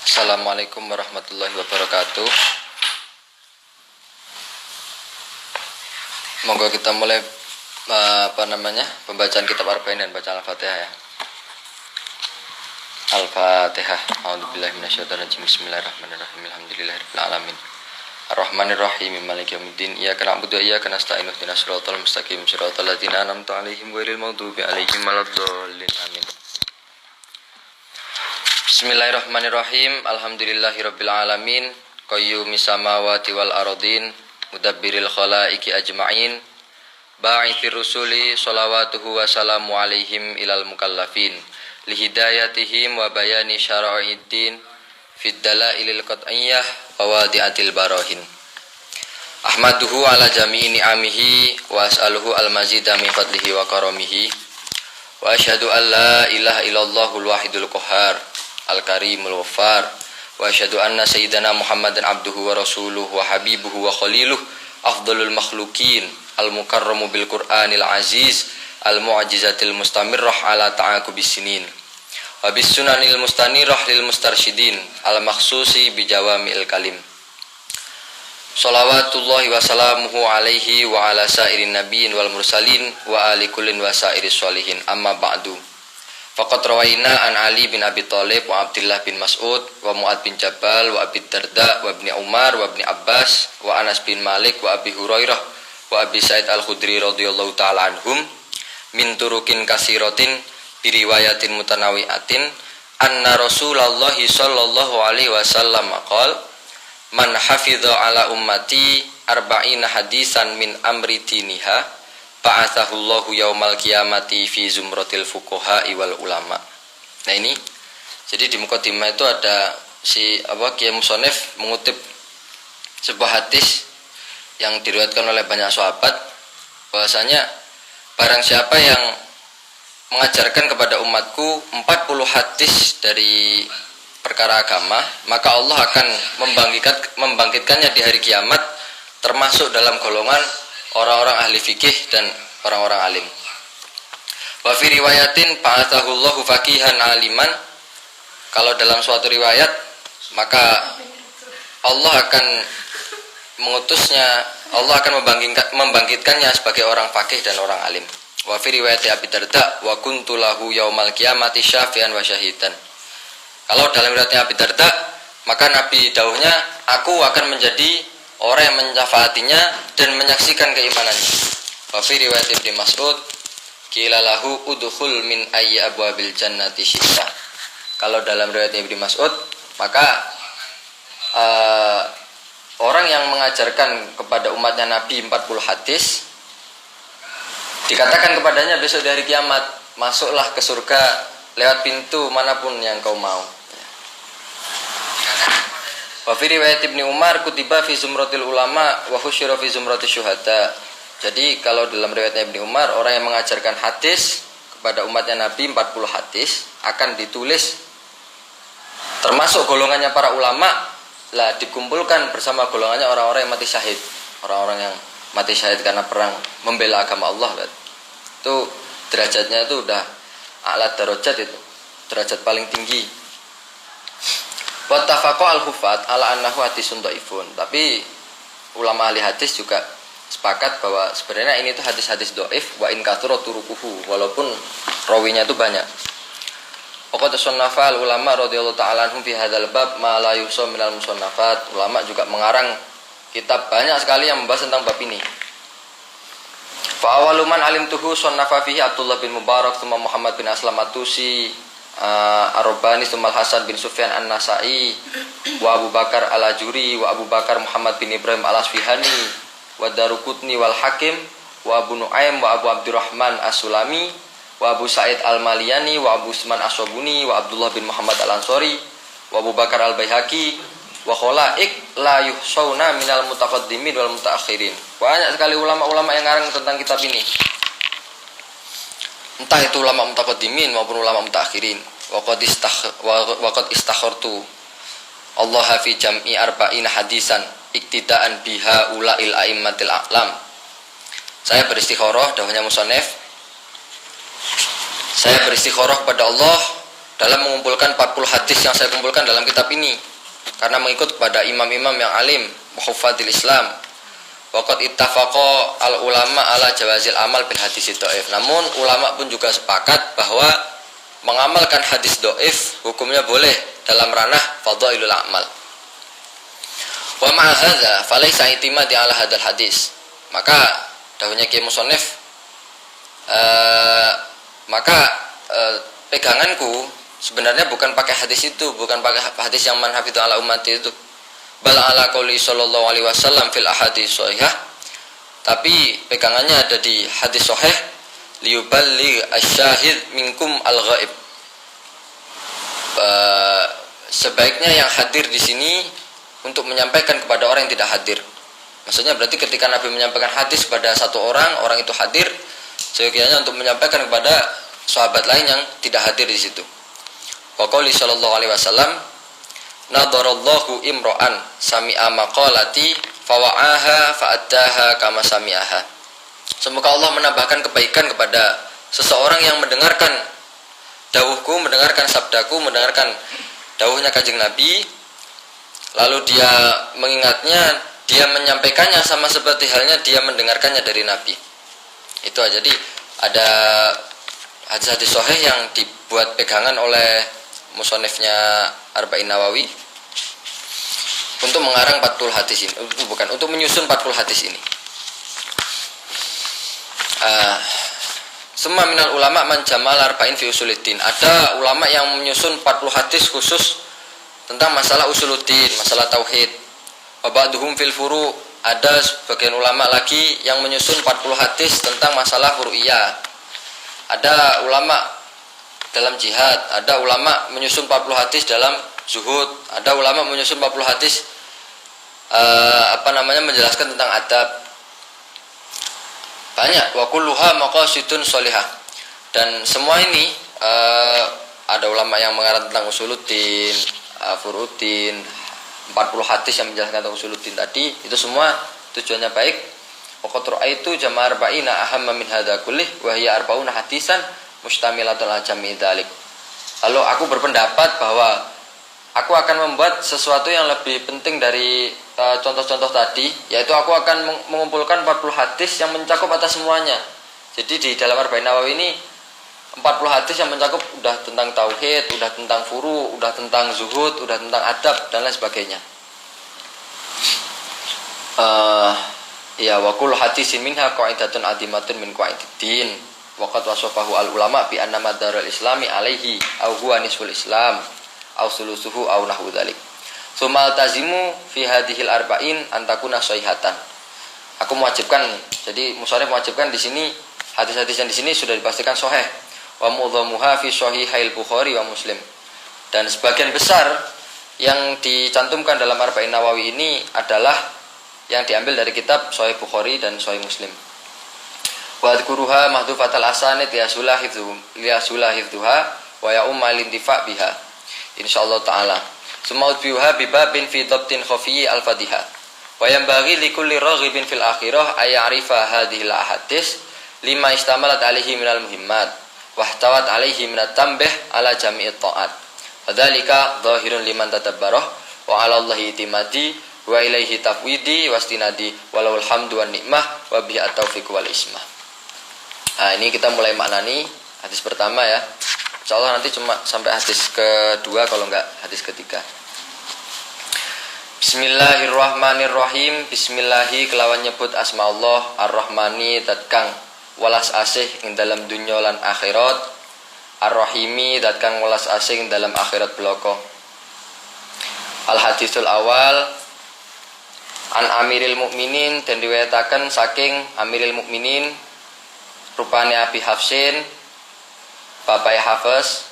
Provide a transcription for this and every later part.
Assalamualaikum warahmatullahi wabarakatuh. Monggo kita mulai pembacaan kitab Arba'in dan bacaan Al-Fatihah ya. Al-Fatihah. A'udzubillahi minasyaitonirrajim. Bismillahirrahmanirrahim. Alhamdulillahirabbil alamin. Ar-Rahmanir-Rahim. Maliki yaumiddin. Iyyaka na'budu wa iyyaka nasta'in. Ihdinas siratal mustaqim. Siratal ladzina an'amta 'alaihim ghairil maghdubi 'alaihim waladdallin. Amin. Bismillahirrahmanirrahim. Alhamdulillahirabbil alamin. Qayyumis samawati wal ardin. Mudabbiril khalaiqi ajma'in. Ba'itsir rusuli shalawatuhu wa salamu alaihim ilal mukallafin. Lihidayatihim wa bayani syara'iddin. Fid dalailil qat'iyyah wa wadi'atil barahin. Ahmaduhu ala jami'i ni'amihi wa as'aluhu al-mazida min fadlihi wa karamihi. Wa asyhadu an la ilaha illallahul wahidul qahhar al-karimul ghaffar. Wa asyhadu anna sayyidana Muhammadan abduhu wa rasuluhu wa habibuhu wa khaliluh afdalul makhluqin al-mukarramu bil Qur'anil aziz al-mu'jizatil mustamirrah ala ta'aqubis sinin wa bis sunanil mustanirah lil mustarsyidin al-makhsusi bi jawami'il kalim. Shalawatullahi wa salamuhu alaihi wa ala sairin nabiyyin wal mursalin wa ali kullin wa sairis sholihin. Amma ba'du. Faqad rawaina an Ali bin Abi Thalib wa Abdullah bin Mas'ud wa Mu'ad bin Jabal wa Abi Darda wa Ibni Umar wa Ibni Abbas wa Anas bin Malik wa Abi Hurairah wa Abi Sa'id Al-Khudri radhiyallahu ta'ala anhum min turukin kasiratin biriwayatin mutanawiatin anna Rasulullah sallallahu alaihi wasallam qala man hafidha ala ummati arba'ina hadisan min amri diniha ba'athahullahu yaumal qiyamati fi zumratil fuqaha wal ulama. Nah ini, jadi di mukadimah itu ada Kiai Musonef mengutip sebuah hadis yang diriwayatkan oleh banyak sahabat bahwasanya barang siapa yang mengajarkan kepada umatku 40 hadis dari perkara agama, maka Allah akan membangkitkannya di hari kiamat termasuk dalam golongan orang-orang ahli fikih dan orang-orang alim. Wa fi riwayatin ba'athahullahu faqihan aliman. Kalau dalam suatu riwayat maka Allah akan mengutusnya, Allah akan membangkitkannya sebagai orang faqih dan orang alim. Wa fi riwayati Abi Darda wa kuntu lahu yaumal qiyamati syafi'an wa syahidan. Kalau dalam riwayatnya Abi Darda, maka Nabi dawuhnya, aku akan menjadi orang yang menyafaatinya dan menyaksikan keimanannya. Wa fi riwayat Ibnu Mas'ud qila lahu udkhul min ayyi abwabil jannati syi'ta. Kalau dalam riwayat Ibnu Mas'ud, maka orang yang mengajarkan kepada umatnya Nabi 40 hadis dikatakan kepadanya besok dari kiamat, masuklah ke surga lewat pintu manapun yang kau mau. Wa fi riwayat Ibnu Umar kutiba fi zumratil ulama wa husyira fi zumratis syuhada. Jadi kalau dalam riwayatnya Ibnu Umar, orang yang mengajarkan hadis kepada umatnya Nabi 40 hadis akan ditulis termasuk golongannya para ulama, lah dikumpulkan bersama golongannya orang-orang yang mati syahid. Orang-orang yang mati syahid karena perang membela agama Allah. Itu derajatnya itu udah a'la darajat, itu derajat paling tinggi. Wattafaqo al-hufat ala annahu hadisun dhaifun. Tapi ulama ahli hadis juga sepakat bahwa sebenarnya ini tuh hadis-hadis dhaif wa in katsura turuquhu, walaupun rawinya itu banyak. Waqad sannafa ulama radhiyallahu ta'ala anhum fi hadzal bab ma la yuhsa minal musannafat. Ulama juga mengarang kitab banyak sekali yang membahas tentang bab ini. Fa awwalu man alimtuhu sannafa fihi Abdullah bin Mubarak tsumma Muhammad bin Aslam At-Tusi Ar-Rabbani Sumal Hasan bin Sufyan An-Nasai wa Abu Bakar Al-Ajuri wa Abu Bakar Muhammad bin Ibrahim Al-Asfihani wa Daruqutni wal Hakim wa Abu Nu'aim wa Abu Abdurrahman As-Sulami wa Abu Sa'id Al-Maliyani wa Abu Usman As-Sobuni wa Abdullah bin Muhammad Al-Ansori wa Abu Bakar Al-Baihaqi wa khalaik la yuhsauna minal mutaqaddimin wal mutaakhirin. Banyak sekali ulama-ulama yang ngarang tentang kitab ini, entah itu ulama mutaqaddimin maupun ulama mutaakhirin. Waqad istakhartu Allah fi jam'i arba'ina hadisan iktidaan biha ulail a'immatil a'lam. Saya beristikharah, dawuhnya musannif, saya beristikharah kepada Allah dalam mengumpulkan 40 hadis yang saya kumpulkan dalam kitab ini, karena mengikut kepada imam-imam yang alim muhafadzil Islam. Waqad ittafaqa al ulama ala jawazil amal bil hadis dhaif. Namun ulama pun juga sepakat bahwa mengamalkan hadis dhaif hukumnya boleh dalam ranah fadhailul amal. Wa ma'a hadza falaysa i'timadi ala hadzal hadis. Maka dahulunya Kiai Musannif peganganku sebenarnya bukan pakai hadis itu, bukan pakai hadis yang man hafidhu ala ummati itu. Bal ala qauli sallallahu alaihi wasallam fil ahadits shahihah. Tapi pegangannya ada di hadis sahih, liyuballigh asyahid minkum al-ghaib. Sebaiknya yang hadir di sini untuk menyampaikan kepada orang yang tidak hadir. Maksudnya berarti ketika Nabi menyampaikan hadis kepada satu orang, orang itu hadir, sebaiknya untuk menyampaikan kepada sahabat lain yang tidak hadir di situ. Wa qauli sallallahu alaihi wasallam, nadarallahu imra'an sami'a maqalati fawa'aha fa'addaha kama sami'aha. Semoga Allah menambahkan kebaikan kepada seseorang yang mendengarkan dawuhku, mendengarkan sabdaku, mendengarkan dawuhnya Kanjeng Nabi, lalu dia mengingatnya, dia menyampaikannya sama seperti halnya dia mendengarkannya dari Nabi. Itu aja. Jadi ada hadis-hadis sahih yang dibuat pegangan oleh musannifnya Arba'in Nawawi untuk mengarang 40 hadis ini, bukan untuk menyusun 40 hadis ini. Semua minal ulama man jamal arba'in fi usuluddin. Ada ulama yang menyusun 40 hadis khusus tentang masalah usuluddin, masalah tauhid. Wa ba'duhum fil furu'. Ada sebagian ulama lagi yang menyusun 40 hadis tentang masalah furu'iyah. Ada ulama dalam jihad, ada ulama menyusun 40 hadis dalam zuhud, ada ulama menyusun 40 hadis menjelaskan tentang adab. Banyak, wa kulluha maqasidun sholihah. Dan semua ini ada ulama yang mengarang tentang usuluddin, furu'uddin, 40 hadis yang menjelaskan tentang usuluddin tadi, itu semua tujuannya baik. Waqad ra'aitu jama'ar ba'ina ahamma min hadza kullih wa hiya arba'una hadisan mustamilatun ala jami' dzalik. Lalu aku berpendapat bahwa aku akan membuat sesuatu yang lebih penting dari contoh-contoh tadi, yaitu aku akan mengumpulkan 40 hadis yang mencakup atas semuanya. Jadi di dalam Arba'in Nawawi ini 40 hadis yang mencakup udah tentang tauhid, udah tentang furu, udah tentang zuhud, udah tentang adab dan lain sebagainya. Wa kullu hadisin minha qaidatun adimatun min qaididdin. Waqad wasafahu al ulama bi anna madarul islami alaihi aw huwa nisful islam aw sulusuhu aw nahwu dzalik. Sumal tazimu fi hadhil arba'in antakuna sahihatan. Aku mewajibkan, jadi musannif mewajibkan di sini hadis-hadis yang di sini sudah dipastikan sahih. Wa mudhamuha fi sahihail Bukhari wa Muslim. Dan sebagian besar yang dicantumkan dalam Arba'in Nawawi ini adalah yang diambil dari kitab Sahih Bukhari dan Sahih Muslim. Wa adkuruha mahdhufatal asanid liyasulah hifdhuha wa ya'umma lintifa' biha insyaallah taala. Summa biha bibabin fi dhabtin khafiyyi al-fadhiha. Wa yanbaghi likulli raghibin fil akhirah ay ya'rifa hadhil ahadits lima istamalat alaihi minal muhimmat wa ihtawat alaihi minat tambih ala jami'it ta'at. Fadzalika dhahirun liman tadabbarah wa 'ala Allahi itimadi wa ilaihi tafwidi wastinadi walau alhamdu wan nikmah wa bihi at-taufiq wal ismah. Ini kita mulai maknani hadis pertama ya. Insyaallah nanti cuma sampai hadis kedua kalau enggak hadis ketiga. Bismillahirrahmanirrahim. Bismillahi kelawan nyebut asma Allah Ar-Rahmani dat kang welas asih ing dalam dunya lan akhirat, Ar-Rahimi dat kang welas asih ing dalam akhirat bloko. Al hadisul awal an Amiril Mukminin, dan riwayataken saking Amiril Mukminin rupane Abi Hafsin Bapak Hafiz,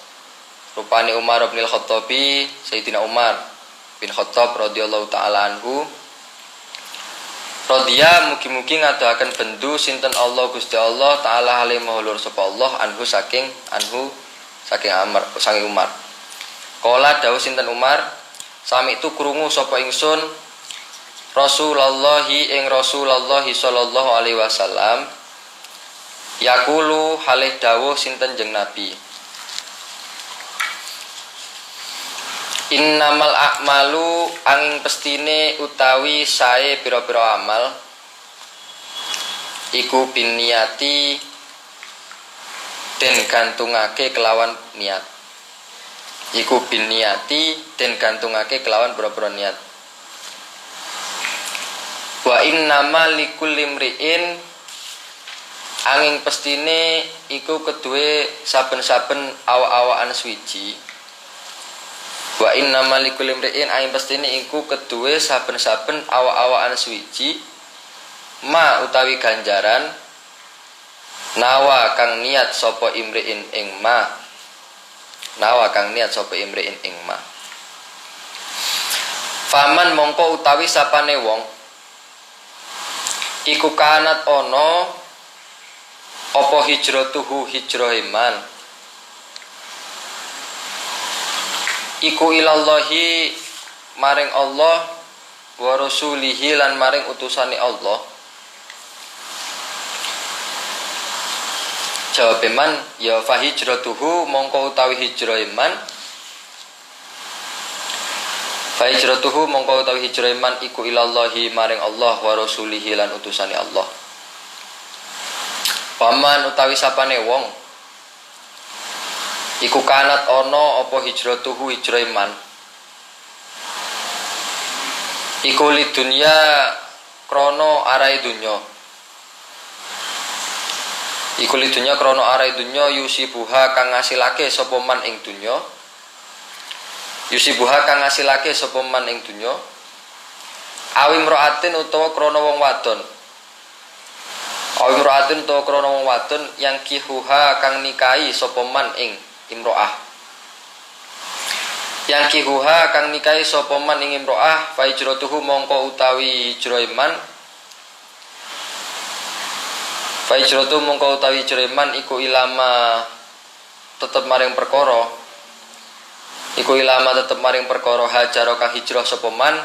rupane Umar bin Khattabi, Sayyidina Umar bin Khattab radhiyallahu taala anhu. Radhiya mugi-mugi ngadohaken bendu sinten Allah Gusti Allah taala alaihi maulur sapa Allah anhu saking Umar. Kala dawuh sinten Umar, sami itu krungu sapa ingsun Rasulullah sallallahu alaihi wasallam yaqulu halih dawuh sinten jeng Nabi, Innamal a'malu angin pestine utawi sae pira-pira amal iku binniati den gantungake kelawan niat. Iku binniati den gantungake kelawan pira-pira niat. Wa innama likulli imri'in angin pestine iku kedue saben-saben awak-awakan swiji. Wa innama likulli imri'in angin pestine iku kedue saben-saben awak-awakan swiji ma utawi ganjaran nawa kang niat sapa imri'in ing ma. Nawa kang niat sapa imri'in ing ma. Faman mongko utawi sapane wong iku kanat ono apa hijratuhu hijrah iman iku ilallahi maring Allah wa rasulihi lan maring utusane Allah. Jawab iman ya fa hijratuhu mongko utawi hijrah iman. Fa hijratuhu mongko utawi hijrah iman iku ilallahi maring Allah wa rasulihi lan utusane Allah. Paman utawi sapane wong iku kanat ono apa hijratuhu hijrah iman iku lidunya krono arai dunya. Iku lidunya krono arai dunya yusibuha kang ngasilake sapa man ing dunya. Yusibuha kang ngasilake sapa man ing dunya. Awim roatin utawa krono wong wadon. Awim roatin utawa krono wong wadon yang kihuha kang nikahi sapa man ing imro'ah. Yang kihuha kang nikahi sapa man ing imro'ah fa hijratuhu mongko utawi hijrah iman. Fa hijratuhu mongko utawi hijrah iman iku ilama tetep maring perkara. Iku ilama tetep maring perkara hajaro kang hijrah sapa man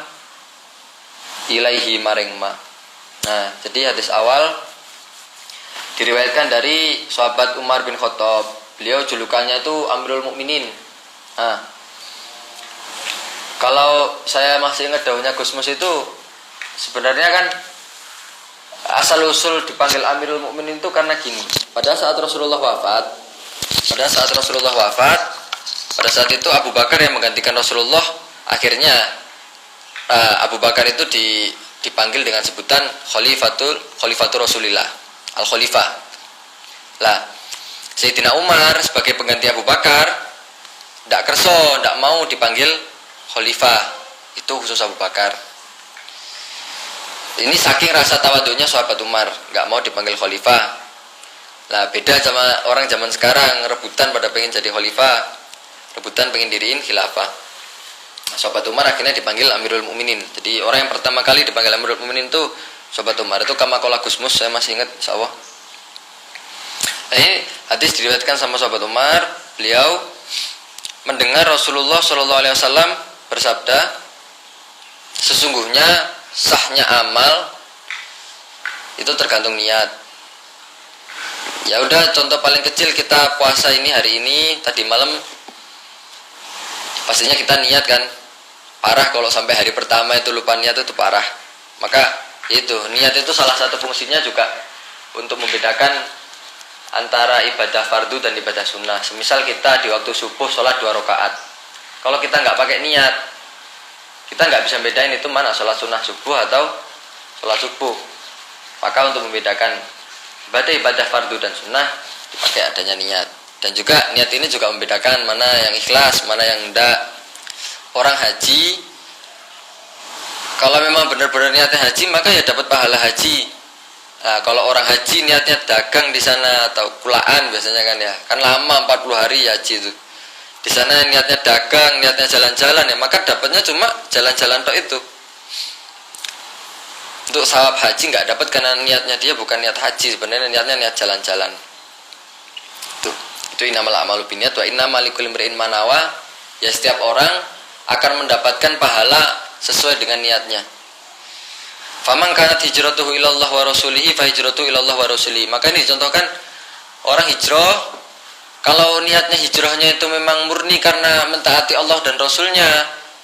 ilaihi maring ma. Nah, jadi hadis awal diriwayatkan dari sahabat Umar bin Khattab. Beliau julukannya itu Amirul Mukminin. Nah, kalau saya masih ingat daunnya Gusmus itu sebenarnya kan asal usul dipanggil Amirul Mukminin itu karena gini. Pada saat Rasulullah wafat, pada saat itu Abu Bakar yang menggantikan Rasulullah, akhirnya Abu Bakar itu dipanggil dengan sebutan Khalifatul Rasulillah, Al-Khalifah. Lah, Sayyidina Umar sebagai pengganti Abu Bakar tidak mau dipanggil Khalifah, itu khusus Abu Bakar. Ini saking rasa tawaduknya sahabat Umar, nggak mau dipanggil Khalifah. Lah beda sama orang zaman sekarang, rebutan pada pengen jadi Khalifah, rebutan pengen diriin khilafah. Nah, sahabat Umar akhirnya dipanggil Amirul Mukminin. Jadi orang yang pertama kali dipanggil Amirul Mukminin itu sahabat Umar. Itu kama qala Gusmus, saya masih ingat insyaallah. Nah, ini hadis diriwayatkan sama sahabat Umar. Beliau mendengar Rasulullah SAW bersabda, sesungguhnya sahnya amal itu tergantung niat. Ya udah, contoh paling kecil, kita puasa ini hari ini, tadi malam pastinya kita niat kan. Parah kalau sampai hari pertama itu lupa niat, itu parah. Maka itu niat itu salah satu fungsinya juga untuk membedakan antara ibadah fardu dan ibadah sunnah. Semisal kita di waktu subuh sholat 2 rakaat, kalau kita nggak pakai niat, kita nggak bisa bedain itu mana sholat sunnah subuh atau sholat subuh. Maka untuk membedakan ibadah fardu dan sunnah dipakai adanya niat. Dan juga niat ini juga membedakan mana yang ikhlas, mana yang enggak. Orang haji, kalau memang benar-benar niatnya haji, maka ya dapat pahala haji. Nah, kalau orang haji niatnya dagang di sana atau kulaan biasanya kan ya, kan lama 40 hari haji itu. Di sana niatnya dagang, niatnya jalan-jalan ya, maka dapatnya cuma jalan-jalan tok itu. Untuk sawab haji nggak dapat karena niatnya dia bukan niat haji, sebenarnya niatnya niat jalan-jalan. Itu innamal a'malu binniyat wa innamal likulli imri'in ma nawa. Ya, setiap orang akan mendapatkan pahala sesuai dengan niatnya. Faman kanat hijratuhu ilallah wa rasulihi fa hijratuhu ilallah wa rasulihi. Maka ini dicontohkan orang hijrah, kalau niatnya hijrahnya itu memang murni karena mentaati Allah dan Rasulnya,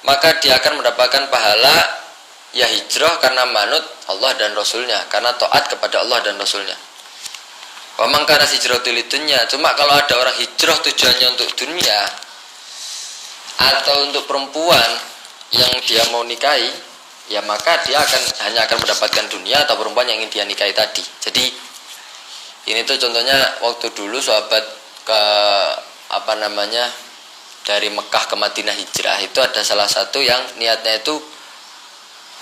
maka dia akan mendapatkan pahala ya hijrah karena manut Allah dan Rasulnya, karena taat kepada Allah dan Rasulnya. Wa man kana hijratul lidunya. Cuma kalau ada orang hijrah tujuannya untuk dunia atau untuk perempuan yang dia mau nikahi, ya maka dia hanya akan mendapatkan dunia atau perempuan yang ingin dia nikahi tadi. Jadi ini tuh contohnya waktu dulu sahabat ke dari Mekah ke Madinah hijrah, itu ada salah satu yang niatnya itu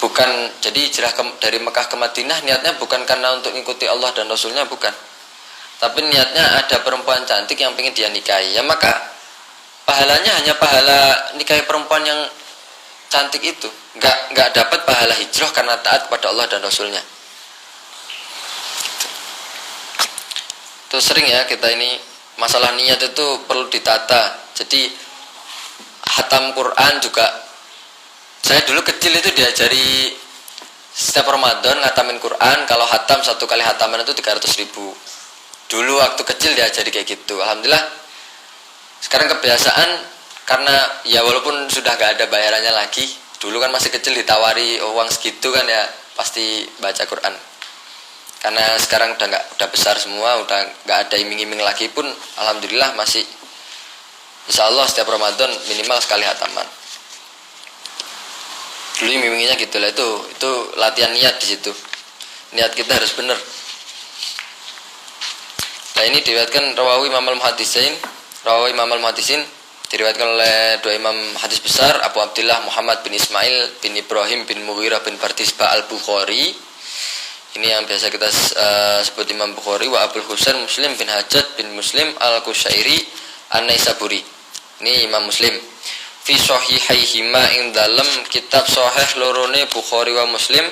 bukan, jadi hijrah dari Mekah ke Madinah niatnya bukan karena untuk mengikuti Allah dan Rasulnya, bukan, tapi niatnya ada perempuan cantik yang pengen dia nikahi, ya maka pahalanya hanya pahala nikahi perempuan yang cantik itu, nggak dapat pahala hijrah karena taat kepada Allah dan Rasulnya. Itu sering ya kita ini masalah niat itu perlu ditata. Jadi hatam Quran juga, saya dulu kecil itu diajari setiap Ramadan ngatamin Quran. Kalau hatam satu kali hataman itu 300.000. Dulu waktu kecil diajari kayak gitu. Alhamdulillah sekarang kebiasaan, karena ya walaupun sudah gak ada bayarannya lagi, dulu kan masih kecil ditawari uang segitu kan ya pasti baca Quran. Karena sekarang udah besar semua, udah gak ada iming-iming lagi pun, alhamdulillah masih insya Allah setiap Ramadan minimal sekali hataman. Dulu iming-imingnya gitu lah, itu latihan niat di situ. Niat kita harus benar. Nah ini diriwayatkan rawawi Imam al-Muhaddisin, diriwayatkan oleh dua imam hadis besar, Abu Abdullah Muhammad bin Ismail bin Ibrahim bin Mughirah bin Bardisbah al-Bukhari. Ini yang biasa kita sebut Imam Bukhari, wa Abul Husain Muslim bin Hajjaj bin Muslim al-Qushairi an-Naisaburi. Ini Imam Muslim. Fi sahihaihima ing dalem kitab sahih lorone Bukhari wa Muslim,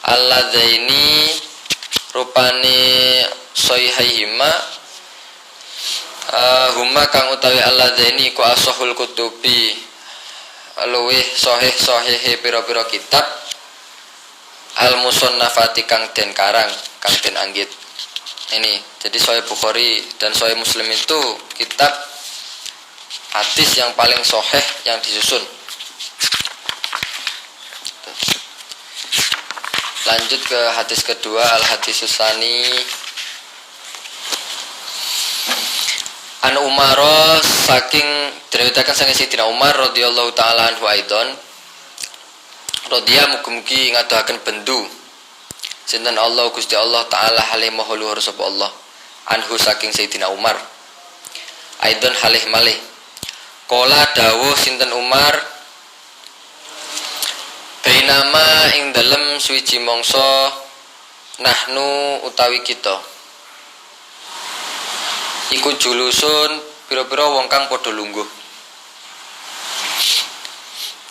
alladzaini rupane sahihaihima huma kang utawi alladzaini ku ashahul kutubi, luweh sahih pira-pira kitab al-musannafati kang den karang, kang den anggit. Ini jadi Sahih Bukhari dan Sahih Muslim itu kitab hadis yang paling sahih yang disusun. Lanjut ke hadis kedua, al-hadisus tsani. An Umar saking diriwayatkan saking Sayyidina Umar radhiyallahu taala anhu aidon. Radhiya mugi-mugi ngadahaken bendu sinten Allah Gusti Allah taala halih maha luhur sapa Allah, anhu saking Sayyidina Umar. Aidon halih malih. Qala dawuh sinten Umar, bainama ing dalem suwiji mangsa nahnu utawi kita iku julusun pira-pira wong kang padha lungguh.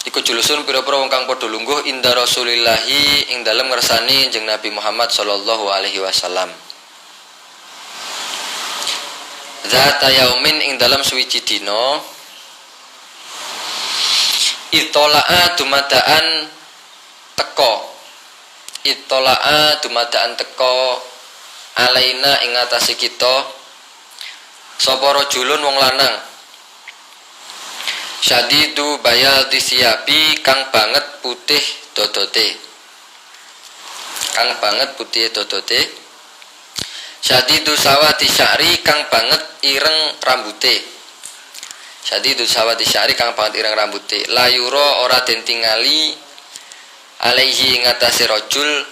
Iku julusun pira-pira wong kang padha lungguh inda Rasulillahi ing dalem ngersani Kanjeng Nabi Muhammad sallallahu alaihi wasallam. Zata yaumin ing dalem suwiji dina itolaa dumadaan teko alaina ing atase kita sapa rajulun wong lanang syadidu bayadi siyabi kang banget putih dodote syadidu sawati sya'ri kang banget ireng rambute layuro ora den tingali alaihi ngatasi rajul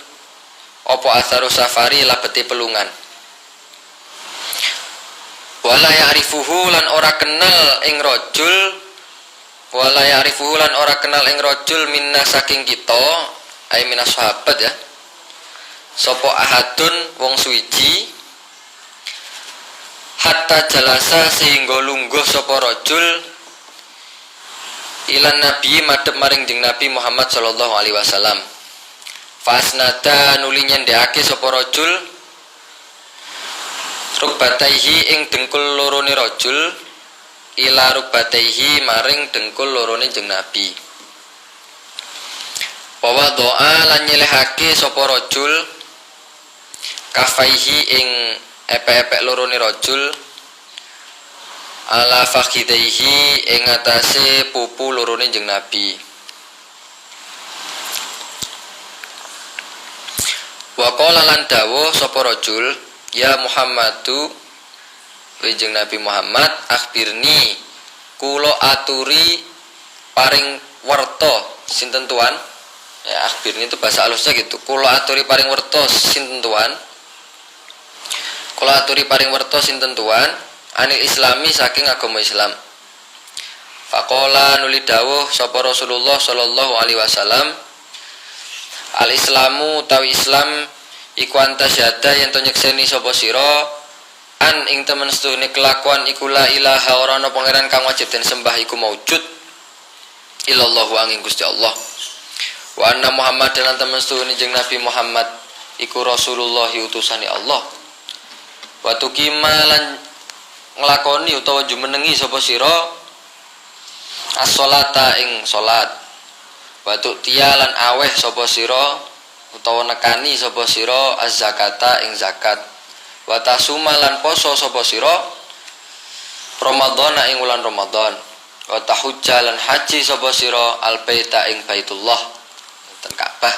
apa asaru safari labete pelungan wala ya'rifuhu lan ora kenal ing rajul minna saking kita ai minas sahabat ya sapa ahadun wong suwiji hatta jalasa sehingga lungguh sapa rajul ilan nabi madhep maring jeng Nabi Muhammad sallallahu alaihi wasallam. Fasnada nuli nyendhekake sapa rajul rukbataihi ing dengkul lorone rajul ila rukbataihi maring dengkul lorone jeng Nabi. Wa doa lan nyelehake sapa rajul kafaihi ing epek-epek lorone rajul ala fakhidaihi ing atase pupu lorone Kanjeng Nabi. Wa qala lan dawuh sapa rajul, ya Muhammadu Kanjeng Nabi Muhammad, akhbirni kula aturi paring werta sinten tuan. Ya, akhbirni itu bahasa halusnya gitu. Kula aturi paring werta sinten tuan. Kula aturi paring werta sinten tuan anil islami saking agama Islam. Faqala nuli dawuh sapa Rasulullah sallallahu alaihi wasallam, al islamu tawi Islam iku anta syahada yen to nyekseni sapa sira an ing temen sedune kelakuan iku la ilaha ora ana pangeran kang wajib den sembah iku maujud illallahu angin Gusti Allah. Wa anna Muhammad dan temen sedune jeung Nabi Muhammad iku Rasulullah utusane Allah. Wa tuqimalan nglakoni utawa jumenengi sapa sira as-sholata ing salat. Wa tu'tiyalan aweh sapa sira utawa nekani sapa sira az-zakata ing zakat. Wa tasumalan poso sapa sira Ramadhana ing wulan Ramadan. Wa tahujjalan haji sapa sira al-baita ing Baitullah ten Ka'bah.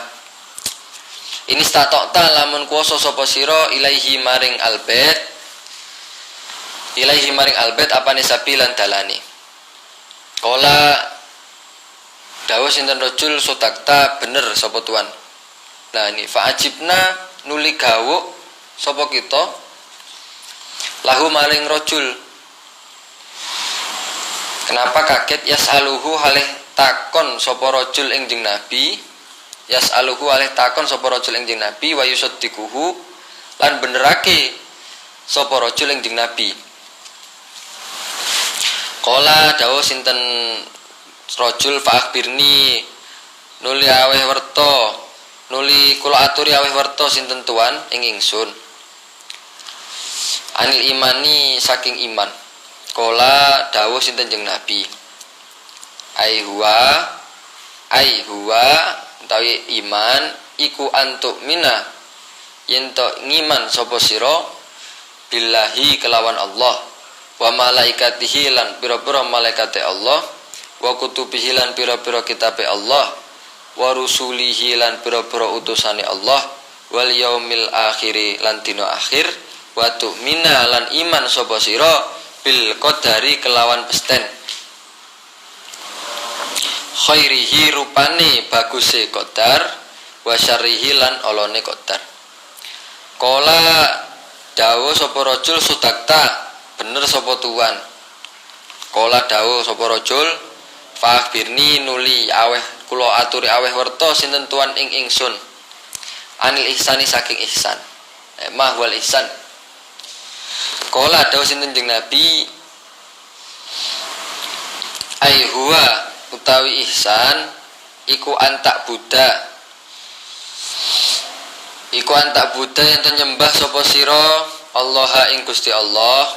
Ini statokta lamun kuwasa sapa sira ilaihi maring albait. Ilaihi maring albait apane sabilan dalane. Kala dawuh sinten rajul sodakta bener sapa tuan. Nah ini fa'ajibna nuli gawuk sapa kita lahu maring rajul. Kenapa kaget? Yas'aluhu halih takon sapa rajul ing Kanjeng Nabi. Yas'aluhu halih takon sapa rajul ing Kanjeng Nabi wa yusaddiquhu lan benerake sapa rajul ing Kanjeng Nabi. Kala dawuh sinten rajul fa'akhbirni nuli aweh werta nuli kula aturi aweh werta sinten tuan ing ingsun anil imani saking iman. Kala dawuh sinten Kanjeng Nabi ai huwa utawi iman iku antuk mina yen to ngiman sapa sira billahi kelawan Allah wa malaikatihi lan pira-pira malaikate Allah wa kutubihi lan pira-pira kitabe Allah wa rusulihi lan pira-pira utusane Allah wal yaumil akhiri lan dina akhir wa tu'mina lan iman sapa sira bil qadari kelawan pesten khairihi rupane baguse qadar wa syarrihi lan olone qadar. Kala dawuh sapa rajul sudakta bener sapa tuan. Kala dawuh sapa rajul fa'akhbirni nuli aweh kula aturi aweh werta sinten tuan ing ingsun anil ihsani saking ihsan. Mahwal ihsan. Kala dawuh sinten Kanjeng Nabi ai huwa utawi ihsan iku antak buddha yen to nyembah sapa sira Allah ing Gusti Allah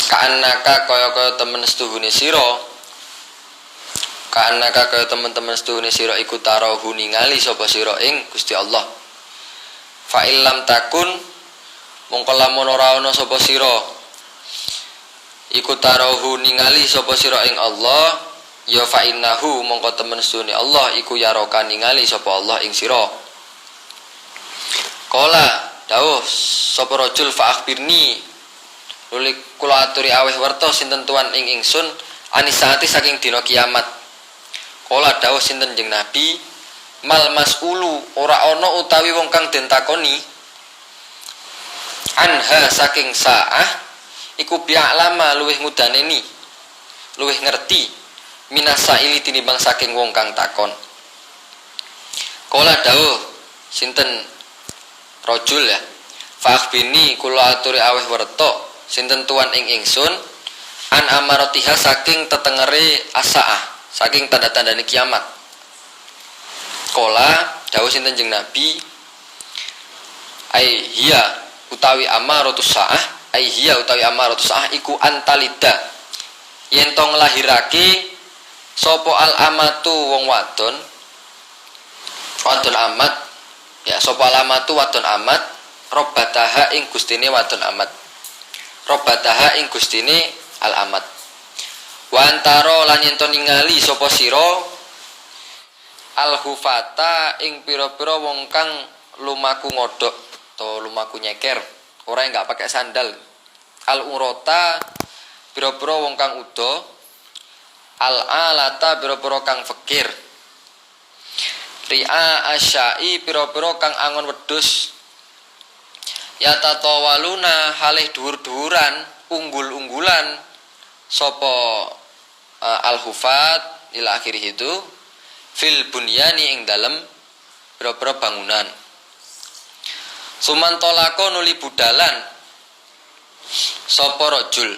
kaanaka kaya temen setuhune sira kaanaka kaya temen-temen setuhune sira iku tarahu ningali sapa sira ing Gusti Allah. Fa illam takun mongko lamun ora ana sapa sira iku tarahu ningali sapa sira ing Allah ya fa innahu mongko temen setuhune Allah iku yaraka ningali sapa Allah ing sira. Kala dawuh sapa rajul fa akhbirni nuli kula aturi aweh werta sinten tuan ing ingsun anisaati saking dina kiamat. Kala dawuh sinten Kanjeng Nabi mal mas'ulu ora ana utawi wong kang den takoni anha saking saah iku bi'alama luwih mudaneni luwih ngerti minasaili tinimbang saking wong kang takon. Kala dawuh sinten rajul ya fa'akhbini kula aturi aweh werta sinten tuan ing ingsun an amaratiha saking tetengere asaah saking tanda-tandane kiamat. Kala dawuh sinten Kanjeng Nabi ai hiya utawi amaratus saah ai hiya utawi amaratus saah iku antalida yen to nglahirake sapa al amatu wong wadon amat ya sapa al amatu wadon amat robbataha ing gustine wadon amat. robataha ing gustine al amat. Wa antara lan yen to ningali sapa sira al hufata ing pira-pira wong kang lumaku ngodok atau lumaku nyeker, orang yang enggak pakai sandal. Al urota pira-pira wong kang udo, al alata pira-pira kang fakir. Ria asyai pira-pira kang angon wedhus. Ya tatawaluna halih dhuwur-dhuwuran, unggul-unggulan sapa al-hufat ila akhirih itu fil bunyani ing dalem pira-pira bangunan. Sumantolako nuli budalan sapa rajul.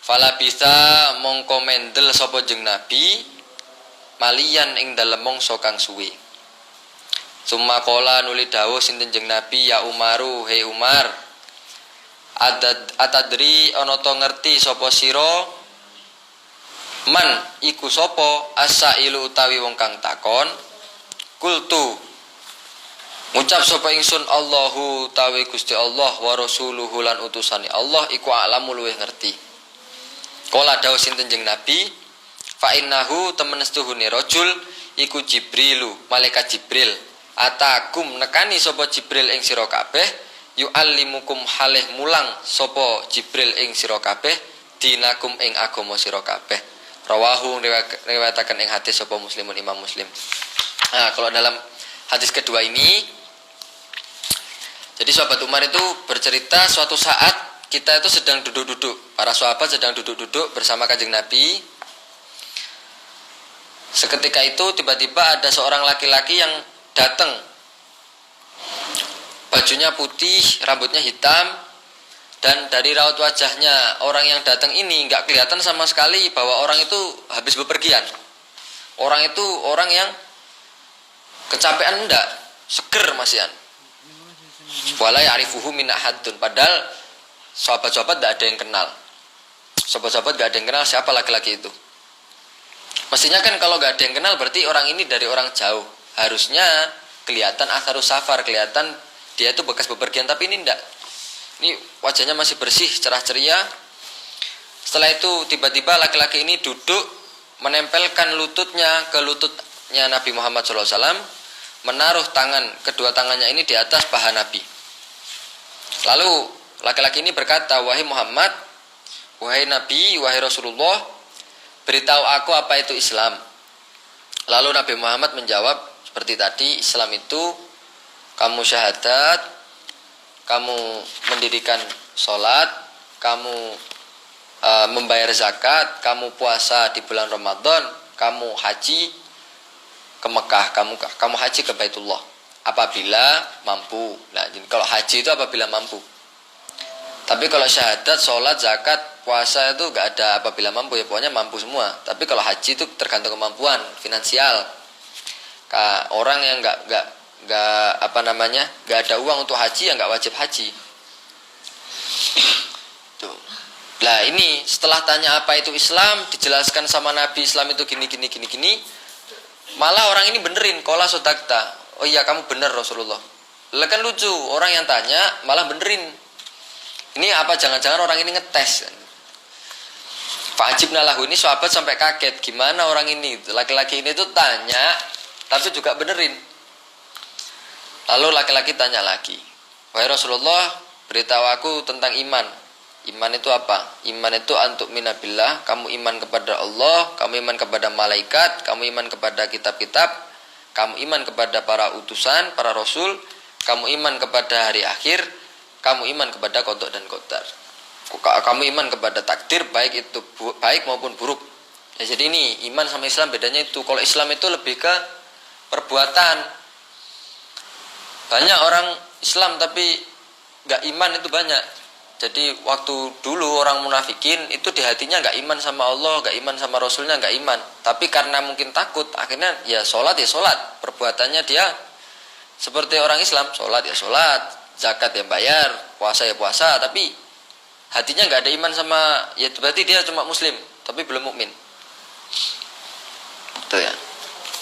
Fala bisa mongko mendel sapa jeng Nabi malian ing dalem mangsa kang suwe. Sumakola nuli dawuh sinten jeng Nabi, ya Umaru, he Umar, atadri ana to ngerti sapa sira man iku sapa asailu utawi wong kang takon. Kultu ngucap sapa ingsun, Allahu utawi Gusti Allah wa rasuluhu lan utusane Allah iku alamu luwih ngerti. Kala dawuh sinten jeng Nabi, fa innahu temenestuhune rajul iku Jibrilu, malaikat Jibril. Atakum nekani sapa Jibril ing sira kabeh, yu'allimukum halih mulang sapa Jibril ing sira kabeh dinakum ing agama sira kabeh. Rawahu riwayataken ing hadis sapa Muslimun Imam Muslim. Nah, kalau dalam hadis kedua ini, jadi sahabat Umar itu bercerita suatu saat kita itu sedang duduk-duduk, para sahabat sedang duduk-duduk bersama Kanjeng Nabi. Seketika itu tiba-tiba ada seorang laki-laki yang datang, bajunya putih, rambutnya hitam, dan dari raut wajahnya orang yang datang ini nggak kelihatan sama sekali bahwa orang itu habis bepergian. Orang itu orang yang kecapean enggak, seger masihan. Wala ya'rifuhu min ahadun, padahal sahabat-sahabat enggak ada yang kenal. Sahabat-sahabat enggak ada yang kenal siapa laki-laki itu. Mestinya kan kalau enggak ada yang kenal berarti orang ini dari orang jauh. Harusnya kelihatan atharus safar, kelihatan dia itu bekas bepergian, tapi ini enggak. Ini wajahnya masih bersih, cerah ceria. Setelah itu tiba-tiba laki-laki ini duduk menempelkan lututnya ke lututnya Nabi Muhammad SAW, menaruh kedua tangannya ini di atas paha Nabi. Lalu laki-laki ini berkata, wahai Muhammad, wahai Nabi, wahai Rasulullah, beritahu aku apa itu Islam. Lalu Nabi Muhammad menjawab seperti tadi, Islam itu kamu syahadat, kamu mendirikan sholat, kamu membayar zakat, kamu puasa di bulan Ramadan, kamu haji ke Mekah, kamu haji ke Baitullah apabila mampu. Nah, jadi kalau haji itu apabila mampu. Tapi kalau syahadat, sholat, zakat, puasa itu gak ada apabila mampu, ya pokoknya mampu semua. Tapi kalau haji itu tergantung kemampuan finansial. Orang yang gak ada uang untuk haji, yang gak wajib haji. Tuh. Nah ini setelah tanya apa itu Islam, dijelaskan sama Nabi Islam itu gini. Malah orang ini benerin, kola sodakta. Oh iya kamu bener Rasulullah. Lah kan lucu, orang yang tanya malah benerin. Ini apa jangan-jangan orang ini ngetes? Fa'ajibna lahu, ini sahabat sampai kaget. Gimana orang ini? Laki-laki ini tuh tanya, tapi juga benerin. Lalu laki-laki tanya lagi, wahai Rasulullah, beritahu aku tentang iman. Iman itu apa? Iman itu antuk minabillah, kamu iman kepada Allah, kamu iman kepada malaikat, kamu iman kepada kitab-kitab, kamu iman kepada para utusan, para rasul, kamu iman kepada hari akhir, kamu iman kepada qada dan qadar. Kamu iman kepada takdir, baik itu baik maupun buruk. Ya, jadi ini iman sama Islam bedanya itu. Kalau Islam itu lebih ke perbuatan. Banyak orang Islam tapi gak iman itu banyak. Jadi waktu dulu orang munafikin itu di hatinya gak iman sama Allah, gak iman sama Rasulnya, gak iman. Tapi karena mungkin takut, akhirnya ya sholat, perbuatannya dia seperti orang Islam, sholat ya sholat, zakat ya bayar, puasa ya puasa, tapi hatinya gak ada iman sama, ya berarti dia cuma muslim, tapi belum mukmin. Itu ya.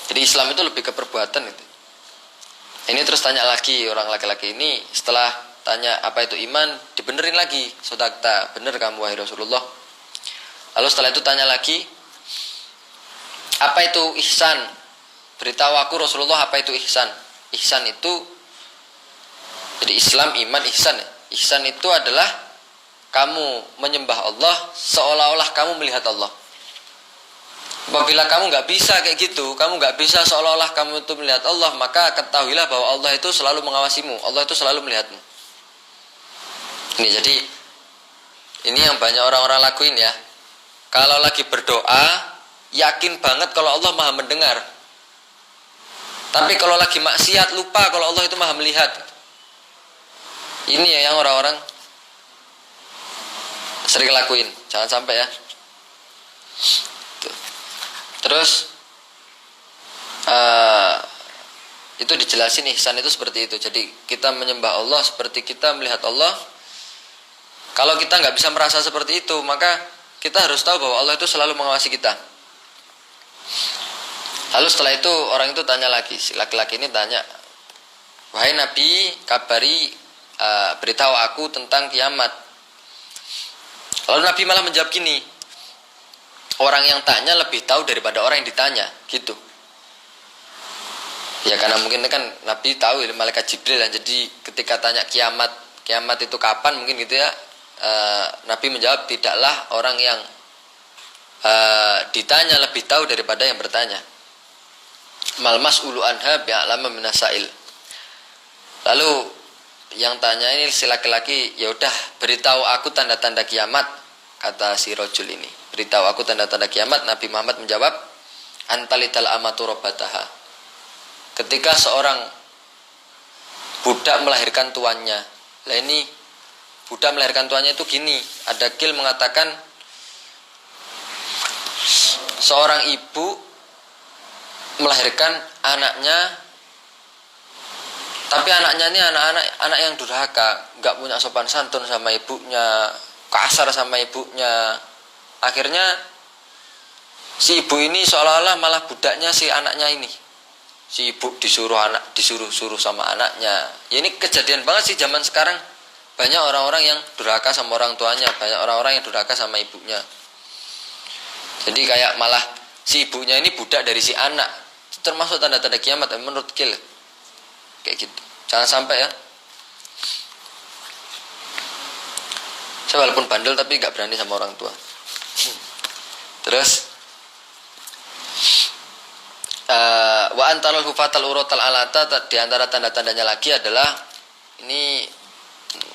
Jadi Islam itu lebih ke perbuatan itu. Ini terus tanya lagi orang laki-laki ini, setelah tanya apa itu iman, dibenerin lagi, sodakta, bener kamu wahai Rasulullah. Lalu setelah itu tanya lagi, apa itu ihsan? Beritahu aku Rasulullah, apa itu ihsan? Ihsan itu, jadi Islam, iman, ihsan. Ihsan itu adalah kamu menyembah Allah seolah-olah kamu melihat Allah. Apabila kamu nggak bisa kayak gitu, kamu nggak bisa seolah-olah kamu itu melihat Allah, maka ketahuilah bahwa Allah itu selalu mengawasimu, Allah itu selalu melihatmu. Ini jadi, ini yang banyak orang-orang lakuin ya. Kalau lagi berdoa, yakin banget kalau Allah maha mendengar. Tapi kalau lagi maksiat, lupa kalau Allah itu maha melihat. Ini ya yang orang-orang sering lakuin, jangan sampai ya. Terus itu dijelasin ihsan itu seperti itu. Jadi kita menyembah Allah seperti kita melihat Allah. Kalau kita nggak bisa merasa seperti itu, maka kita harus tahu bahwa Allah itu selalu mengawasi kita. Lalu setelah itu orang itu tanya lagi, si laki-laki ini tanya, wahai Nabi, kabari, beritahu aku tentang kiamat. Lalu Nabi malah menjawab gini, orang yang tanya lebih tahu daripada orang yang ditanya, gitu. Ya karena mungkin kan Nabi tahu malaikat Jibril, jadi ketika tanya kiamat itu kapan mungkin gitu ya, Nabi menjawab tidaklah orang yang ditanya lebih tahu daripada yang bertanya. Mal mas'ulu anha bi'alama minasail. Lalu yang tanya ini si laki-laki, ya udah beritahu aku tanda-tanda kiamat, kata si rojul ini. Beritahu aku tanda-tanda kiamat. Nabi Muhammad menjawab, antalital amatu rabbataha. Ketika seorang budak melahirkan tuannya. Lah ini budak melahirkan tuannya itu gini, ada kil mengatakan seorang ibu melahirkan anaknya, tapi anaknya ini anak yang durhaka, nggak punya sopan santun sama ibunya, kasar sama ibunya. Akhirnya si ibu ini seolah-olah malah budaknya si anaknya ini. Si ibu disuruh sama anaknya. Ya ini kejadian banget sih zaman sekarang. Banyak orang-orang yang durhaka sama orang tuanya, banyak orang-orang yang durhaka sama ibunya. Jadi kayak malah si ibunya ini budak dari si anak. Termasuk tanda-tanda kiamat menurut Kil. Kayak gitu. Jangan sampai ya. Saya walaupun bandel tapi gak berani sama orang tua. Terus wa antalal hufatal urotal alata, di antara tanda-tandanya lagi adalah ini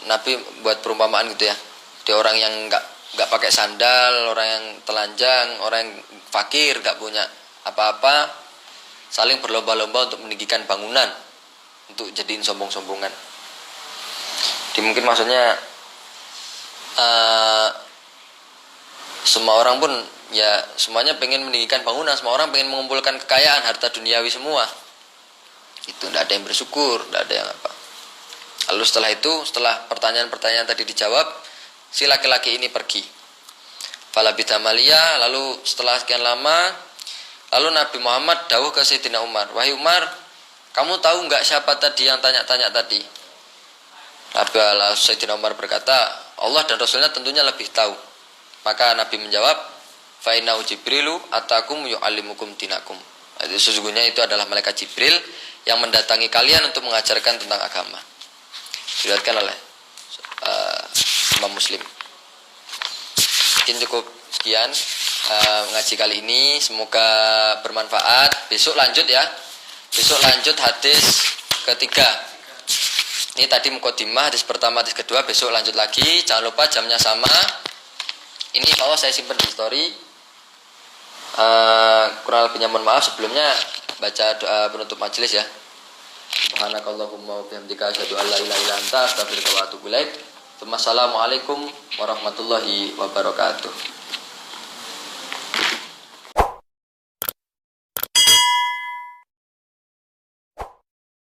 Nabi buat perumpamaan gitu ya. Dia orang yang nggak pakai sandal, orang yang telanjang, orang yang fakir, nggak punya apa-apa, saling berlomba-lomba untuk meninggikan bangunan, untuk jadiin sombong-sombongan. Jadi mungkin maksudnya semua orang pun ya semuanya pengen meninggikan bangunan, semua orang pengen mengumpulkan kekayaan, harta duniawi semua. Itu tidak ada yang bersyukur, tidak ada yang apa. Lalu setelah itu, setelah pertanyaan-pertanyaan tadi dijawab, si laki-laki ini pergi. Fala bidamalia, lalu setelah sekian lama, lalu Nabi Muhammad dawuh ke Sayyidina Umar, wahai Umar, kamu tahu nggak siapa tadi yang tanya-tanya tadi? Sayyidina Umar berkata, Allah dan Rasulnya tentunya lebih tahu. Maka Nabi menjawab, fa innahu Jibrilu atakum yu'allimukum dinakum. Sesungguhnya itu adalah malaikat Jibril yang mendatangi kalian untuk mengajarkan tentang agama. Diriwayatkan oleh Imam Muslim. Mungkin cukup sekian ngaji kali ini, semoga bermanfaat. Besok lanjut ya. Besok lanjut hadis ketiga. Ini tadi mukadimah, hadis pertama, hadis kedua. Besok lanjut lagi. Jangan lupa jamnya sama. Ini kalau saya simpan di story. Kurang lebihnya mohon maaf. Sebelumnya baca doa penutup majelis ya. Subhanakallahumma wa bihamdika asyhadu an la ilaha illa anta astaghfiruka wa atubu ilaik. Assalamualaikum warahmatullahi wabarakatuh.